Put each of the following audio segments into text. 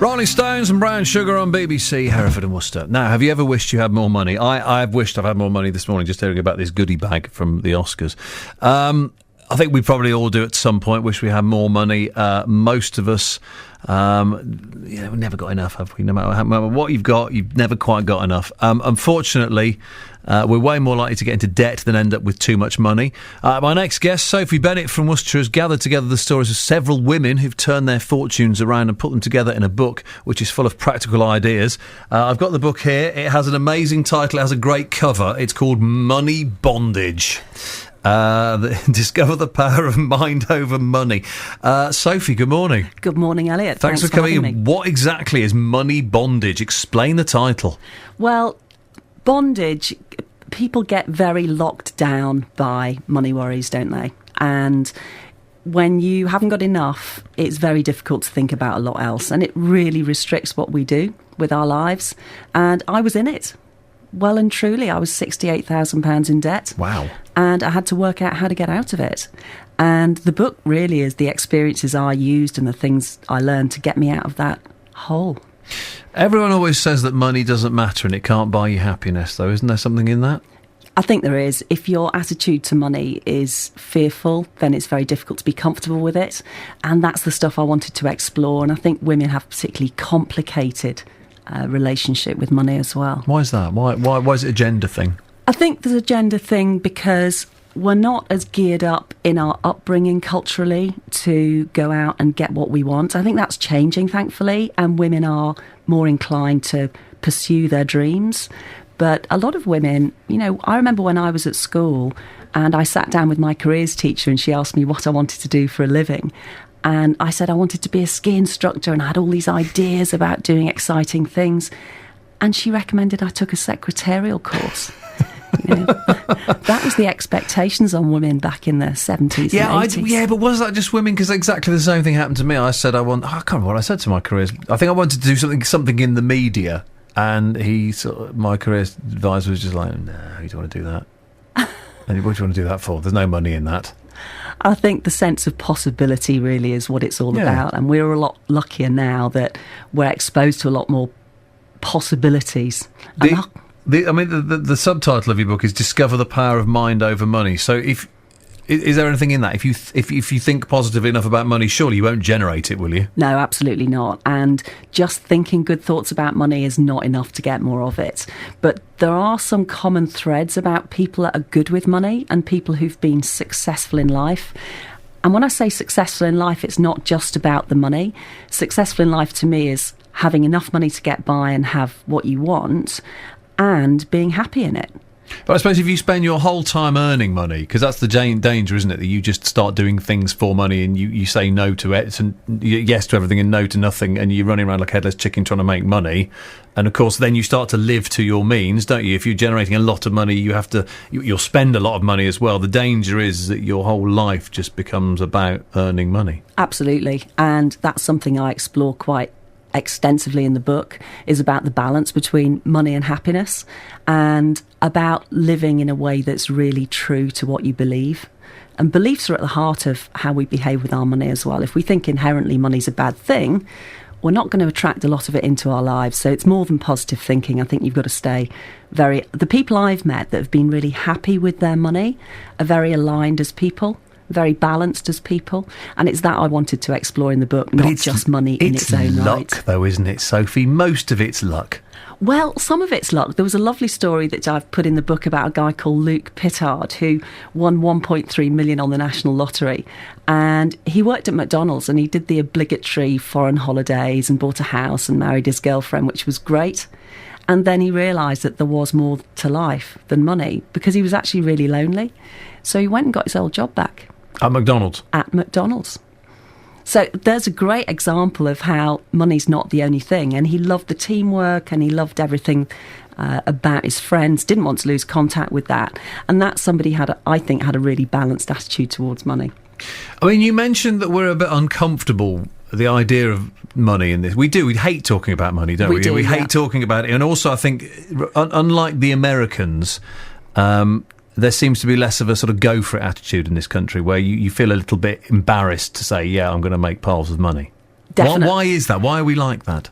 Rolling Stones and Brown Sugar on BBC, Hereford and Worcester. Now, have you ever wished you had more money? I've wished I've had more money this morning, just hearing about this goodie bag from the Oscars. I think we probably all do at some point, wish we had more money. Most of us, we've never got enough, have we? No matter what you've got, you've never quite got enough. Unfortunately, we're way more likely to get into debt than end up with too much money. My next guest, Sophie Bennett from Worcester, has gathered together the stories of several women who've turned their fortunes around and put them together in a book which is full of practical ideas. I've got the book here. It has an amazing title. It has a great cover. It's called Money Bondage. Discover the power of mind over money. Sophie, good morning. Good morning, Elliott. Thanks for coming in. What exactly is money bondage? Explain the title. Well, bondage, people get very locked down by money worries, don't they? And when you haven't got enough, it's very difficult to think about a lot else, and it really restricts what we do with our lives. And I was in it. Well and truly, I was £68,000 in debt. Wow. And I had to work out how to get out of it. And the book really is the experiences I used and the things I learned to get me out of that hole. Everyone always says that money doesn't matter and it can't buy you happiness, though. Isn't there something in that? I think there is. If your attitude to money is fearful, then it's very difficult to be comfortable with it. And that's the stuff I wanted to explore. And I think women have particularly complicated relationship with money as well. Why is that? Why is it a gender thing? I think there's a gender thing because we're not as geared up in our upbringing culturally to go out and get what we want. I think that's changing, thankfully, and women are more inclined to pursue their dreams. But a lot of women, I remember when I was at school and I sat down with my careers teacher and she asked me what I wanted to do for a living. And I said I wanted to be a ski instructor and I had all these ideas about doing exciting things. And she recommended I took a secretarial course. That was the expectations on women back in the 70s and 80s. But was that just women? Because exactly the same thing happened to me. I said I can't remember what I said to my careers. I think I wanted to do something in the media. And my careers advisor was just like, no, you don't want to do that. And what do you want to do that for? There's no money in that. I think the sense of possibility really is what it's all about. And we're a lot luckier now that we're exposed to a lot more possibilities. The subtitle of your book is Discover the Power of Mind Over Money. So is there anything in that? If you think positively enough about money, surely you won't generate it, will you? No, absolutely not. And just thinking good thoughts about money is not enough to get more of it. But there are some common threads about people that are good with money and people who've been successful in life. And when I say successful in life, it's not just about the money. Successful in life to me is having enough money to get by and have what you want and being happy in it. But I suppose if you spend your whole time earning money, because that's the danger, isn't it? That you just start doing things for money and you say no to it, and yes to everything and no to nothing, and you're running around like a headless chicken trying to make money. And of course, then you start to live to your means, don't you? If you're generating a lot of money, you'll spend a lot of money as well. The danger is that your whole life just becomes about earning money. Absolutely, and that's something I explore quite extensively in the book, is about the balance between money and happiness and about living in a way that's really true to what you believe. And beliefs are at the heart of how we behave with our money as well. If we think inherently money's a bad thing, we're not going to attract a lot of it into our lives. So it's more than positive thinking. I think you've got to stay the people I've met that have been really happy with their money are very aligned as people, very balanced as people, and it's that I wanted to explore in the book, not just money in its own right. It's luck, though, isn't it, Sophie? Most of it's luck. Well, some of it's luck. There was a lovely story that I've put in the book about a guy called Luke Pittard who won 1.3 million on the National Lottery, and he worked at McDonald's and he did the obligatory foreign holidays and bought a house and married his girlfriend, which was great. And then he realised that there was more to life than money because he was actually really lonely. So he went and got his old job back. At McDonald's? At McDonald's. So there's a great example of how money's not the only thing. And he loved the teamwork and he loved everything about his friends, didn't want to lose contact with that. And that's somebody I think had a really balanced attitude towards money. I mean, you mentioned that we're a bit uncomfortable, the idea of money in this. We hate talking about money, don't we? We hate talking about it. And also, I think, unlike the Americans, there seems to be less of a sort of go for it attitude in this country where you feel a little bit embarrassed to say, yeah, I'm going to make piles of money. Definitely. Why is that? Why are we like that?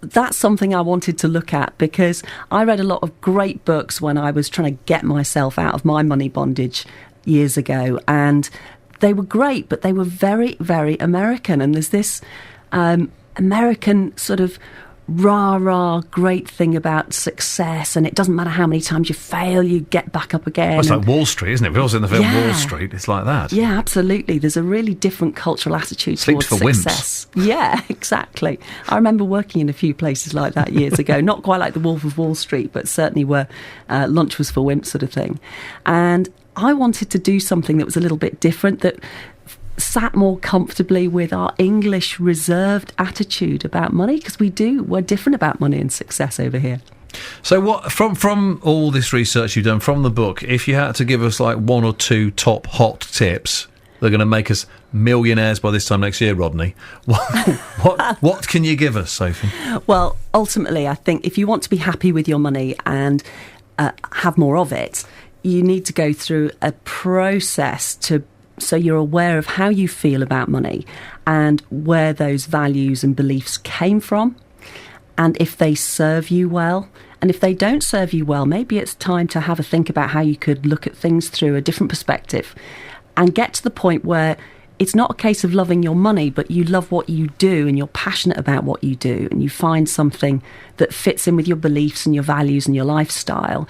That's something I wanted to look at, because I read a lot of great books when I was trying to get myself out of my money bondage years ago, and they were great, but they were very, very American. And there's this American sort of rah-rah great thing about success, and it doesn't matter how many times you fail, you get back up again. Well, it's like Wall Street, isn't it? We've also in the film Wall Street, it's like that. Yeah, absolutely. There's a really different cultural attitude towards success. Wimps. Yeah, exactly. I remember working in a few places like that years ago, not quite like the Wolf of Wall Street, but certainly where lunch was for wimps sort of thing. And I wanted to do something that was a little bit different, that sat more comfortably with our English reserved attitude about money, because we're different about money and success over here. So what from all this research you've done, from the book, if you had to give us like one or two top hot tips that are going to make us millionaires by this time next year, Rodney, what can you give us, Sophie? Well, ultimately, I think if you want to be happy with your money and have more of it, you need to go through a process so you're aware of how you feel about money and where those values and beliefs came from, and if they serve you well. And if they don't serve you well, maybe it's time to have a think about how you could look at things through a different perspective and get to the point where it's not a case of loving your money, but you love what you do and you're passionate about what you do, and you find something that fits in with your beliefs and your values and your lifestyle.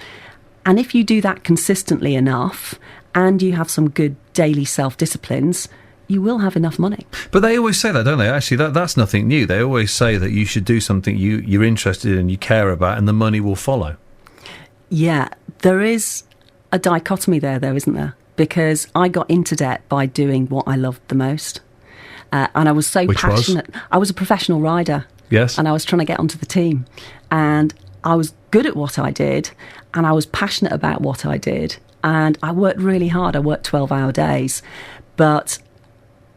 And if you do that consistently enough, and you have some good daily self-disciplines, you will have enough money. But they always say that, don't they? Actually, that's nothing new. They always say that you should do something you're interested in, you care about, and the money will follow. Yeah, there is a dichotomy there, though, isn't there? Because I got into debt by doing what I loved the most. And I was so passionate. I was a professional rider. Yes. And I was trying to get onto the team. And I was good at what I did, and I was passionate about what I did. And I worked really hard. I worked 12-hour days, but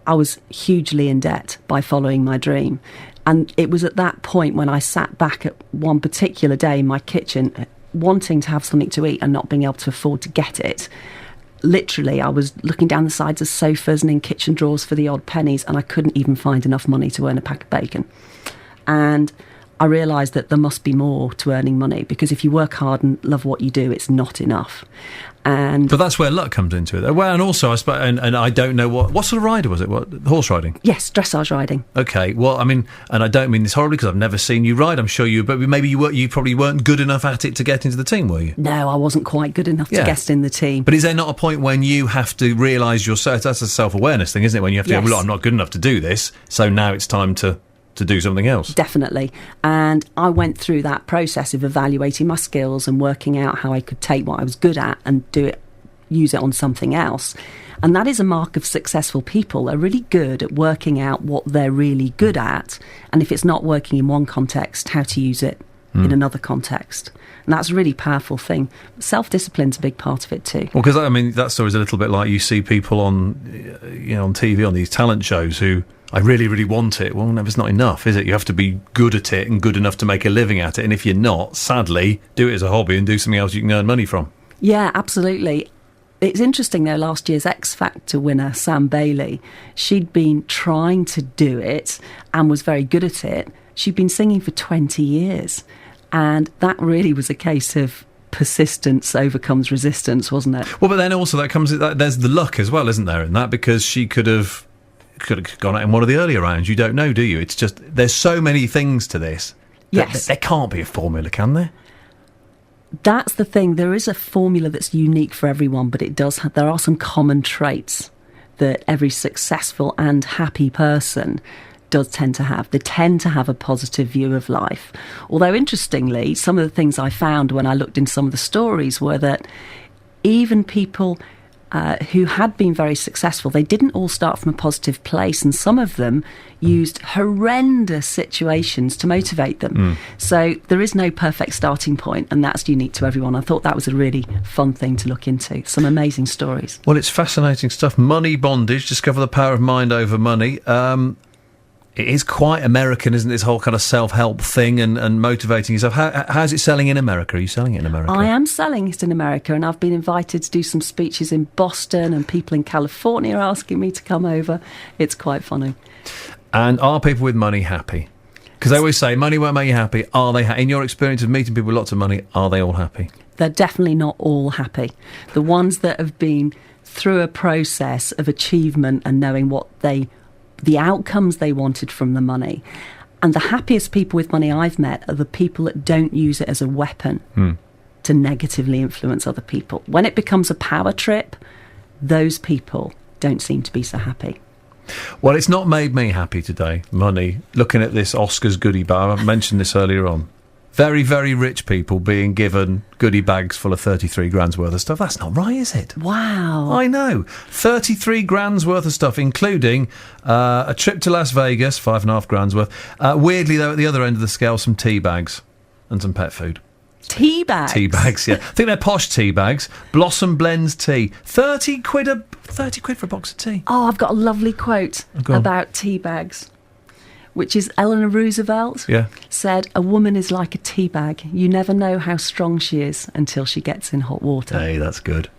I was hugely in debt by following my dream. And it was at that point when I sat back at one particular day in my kitchen, wanting to have something to eat and not being able to afford to get it. Literally, I was looking down the sides of sofas and in kitchen drawers for the odd pennies, and I couldn't even find enough money to earn a pack of bacon. And I realised that there must be more to earning money, because if you work hard and love what you do, it's not enough. But that's where luck comes into it. Well, and also, I suppose, and I don't know what sort of rider was it? What, horse riding? Yes, dressage riding. Okay, well, I mean, and I don't mean this horribly because I've never seen you ride. I'm sure but maybe you probably weren't good enough at it to get into the team, were you? No, I wasn't quite good enough to get in the team. But is there not a point when you have to realise yourself? That's a self-awareness thing, isn't it? When you have to go, well, look, I'm not good enough to do this, so now it's time to do something else. Definitely. And I went through that process of evaluating my skills and working out how I could take what I was good at and use it on something else. And that is a mark of successful people. They're really good at working out what they're really good at, and if it's not working in one context, how to use it in another context. And that's a really powerful thing. Self-discipline's a big part of it too. Well, because I mean, that story's a little bit like you see people on TV, on these talent shows who, I really, really want it. Well, no, it's not enough, is it? You have to be good at it and good enough to make a living at it. And if you're not, sadly, do it as a hobby and do something else you can earn money from. Yeah, absolutely. It's interesting, though, last year's X Factor winner, Sam Bailey, she'd been trying to do it and was very good at it. She'd been singing for 20 years. And that really was a case of persistence overcomes resistance, wasn't it? Well, but then also there's the luck as well, isn't there, in that? Because she could have gone out in one of the earlier rounds. You don't know, do you? It's just, there's so many things to this. Yes. There can't be a formula, can there? That's the thing. There is a formula that's unique for everyone, but there are some common traits that every successful and happy person does tend to have. They tend to have a positive view of life. Although, interestingly, some of the things I found when I looked into some of the stories were that even people who had been very successful, they didn't all start from a positive place, and some of them used horrendous situations to motivate them. So there is no perfect starting point, and that's unique to everyone. I thought that was a really fun thing to look into. Some amazing stories. Well, it's fascinating stuff. Money Bondage, discover the power of mind over money. It is quite American, isn't it, this whole kind of self-help thing and motivating yourself. How's it selling in America? Are you selling it in America? I am selling it in America, and I've been invited to do some speeches in Boston, and people in California are asking me to come over. It's quite funny. And are people with money happy? Because they always say money won't make you happy. Are they in your experience of meeting people with lots of money, are they all happy? They're definitely not all happy. The ones that have been through a process of achievement and knowing what the outcomes they wanted from the money. And the happiest people with money I've met are the people that don't use it as a weapon to negatively influence other people. When it becomes a power trip, those people don't seem to be so happy. Well, it's not made me happy today, money. Looking at this Oscars goodie bag, I mentioned this earlier on. Very, very rich people being given goodie bags full of 33 grand's worth of stuff. That's not right, is it? Wow. I know. 33 grand's worth of stuff, including a trip to Las Vegas, 5.5 grand's worth. Weirdly, though, at the other end of the scale, some tea bags and some pet food. Tea bags? Tea bags, yeah. I think they're posh tea bags. Blossom Blends tea. 30 quid for a box of tea. Oh, I've got a lovely quote about tea bags, which is Eleanor Roosevelt said, "A woman is like a tea bag. You never know how strong she is until she gets in hot water." Hey, that's good.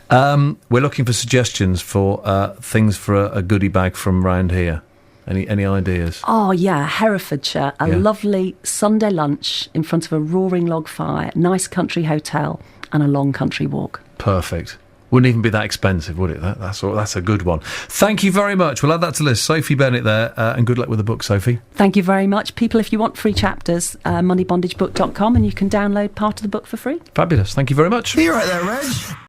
We're looking for suggestions for things for a goodie bag from round here. Any ideas? Oh, yeah, Herefordshire. A lovely Sunday lunch in front of a roaring log fire, nice country hotel and a long country walk. Perfect. Wouldn't even be that expensive, would it? That's a good one. Thank you very much. We'll add that to the list. Sophie Bennett there, and good luck with the book, Sophie. Thank you very much. People, if you want free chapters, moneybondagebook.com, and you can download part of the book for free. Fabulous. Thank you very much. Are you right there, Reg?